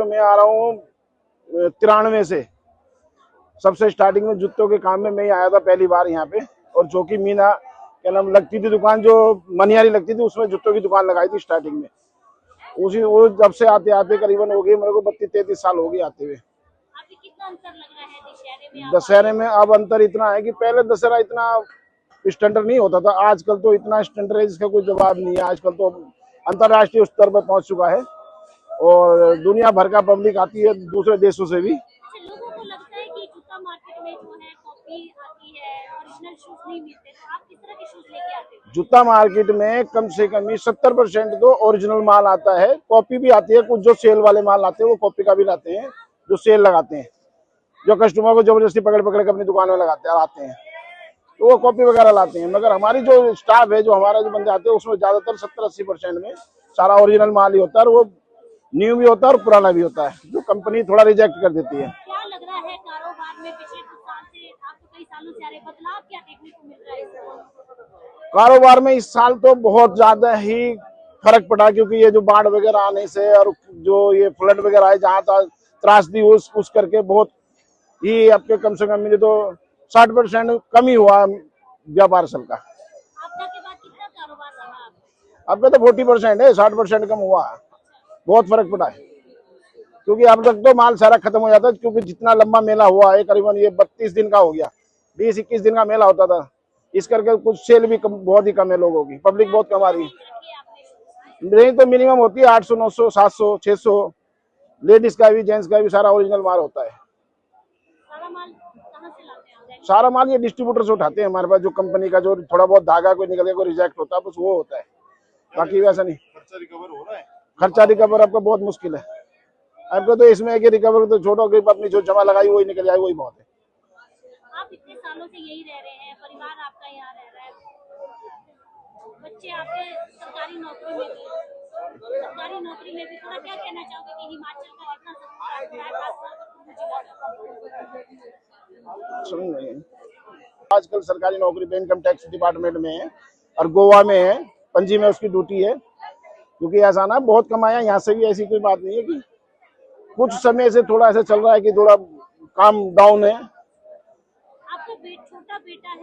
मैं आ रहा हूँ 93 से। सबसे स्टार्टिंग में जूतों के काम में मैं ही आया था पहली बार यहाँ पे। और चौकी मीना क्या नाम लगती थी दुकान, जो मनियारी लगती थी, उसमें जूतों की दुकान लगाई थी स्टार्टिंग में। उसी वो जब से आते आते करीबन हो गई मेरे को 32-33 साल हो गए आते हुए। कितना अंतर लग रहा है दशहरे में? दशहरे में अब अंतर इतना है कि पहले दशहरा इतना स्टैंडर्ड नहीं होता था, आजकल तो इतना स्टैंडर्ड है जिसका कोई जवाब नहीं है। आजकल तो अंतर्राष्ट्रीय स्तर पर पहुंच चुका है और दुनिया भर का पब्लिक आती है दूसरे देशों से भी। लोगों को लगता है कि जूता मार्केट में जो है कॉपी आती है, ओरिजिनल शूज नहीं मिलते, तो आप किस तरह के शूज लेके आते हो? जूता मार्केट में कम से कम 70% तो ओरिजिनल माल आता है, कॉपी भी आती है। कुछ जो सेल वाले माल आते हैं वो कॉपी का भी लाते हैं, जो सेल लगाते हैं, जो कस्टमर को जबरदस्ती पकड़ पकड़ के अपनी दुकान में लगाते आते हैं, तो वो कॉपी वगैरह लाते हैं। मगर हमारी जो स्टाफ है, जो हमारा जो बंदे आते हैं, उसमें ज्यादातर 70-80% में सारा ओरिजिनल माल ही होता है। और वो न्यू भी होता है और पुराना भी होता है, जो कंपनी थोड़ा रिजेक्ट कर देती है। क्या लग रहा है कारोबार में पिछले कुछ साल से, आप तो कई सालों से आ रहे, बदलाव क्या देखने को मिल रहा है इस साल? कारोबार में इस साल तो बहुत ज्यादा ही फर्क पड़ा, क्योंकि ये जो बाढ़ वगैरह आने से और जो ये फ्लड वगैरह है, जहाँ त्रासदी उस करके बहुत ही आपके कम से कम मुझे तो 60% कम ही हुआ व्यापार सब का। आपदा के बाद कितना कारोबार रहा? अब तो 40% है, 60% कम हुआ है। बहुत फर्क पड़ा है, क्योंकि अब तक तो माल सारा खत्म हो जाता है। क्योंकि जितना लंबा मेला हुआ है, करीबन ये 32 दिन का हो गया, 20-21 दिन का मेला होता था, इस करके कुछ सेल भी बहुत ही कम है लोगों की, पब्लिक बहुत कम आ रही है। रेंज तो मिनिमम होती है 800, 900, 700, 600। लेडीज का भी जेंट्स का भी सारा ओरिजिनल माल होता है। सारा माल कहाँ से लाते हैं? सारा माल ये डिस्ट्रीब्यूटर से उठाते हैं हमारे पास, जो कंपनी का जो थोड़ा बहुत धागा कोई निकल गया, कोई रिजेक्ट होता है, बस वो होता है, बाकी वैसा नहीं। खर्चा रिकवर हो रहा है? खर्चा रिकवर आपका बहुत मुश्किल है। आपको तो इसमें है कि रिकवर तो छोड़ो, कि अपनी जो जमा लगाई वही निकल जाए, वही बहुत है। आप इतने सालों से यही रह रहे हैं, परिवार आपका यहाँ रह रहा है, बच्चे आपके सरकारी नौकरी में भी, सरकारी नौकरी में भी थोड़ा क्या कहना चाहोगे कि हिमाचल का कितना सपोर्ट हो रहा है, खासकर समझ नहीं। आजकल सरकारी नौकरी पे इनकम टैक्स डिपार्टमेंट में है और गोवा में है, पणजी में उसकी ड्यूटी है। क्योंकि ऐसा ना बहुत कमाया यहाँ से भी, ऐसी कोई बात नहीं है कि कुछ समय से थोड़ा ऐसा चल रहा है कि थोड़ा काम डाउन है। आपका छोटा बेटा है।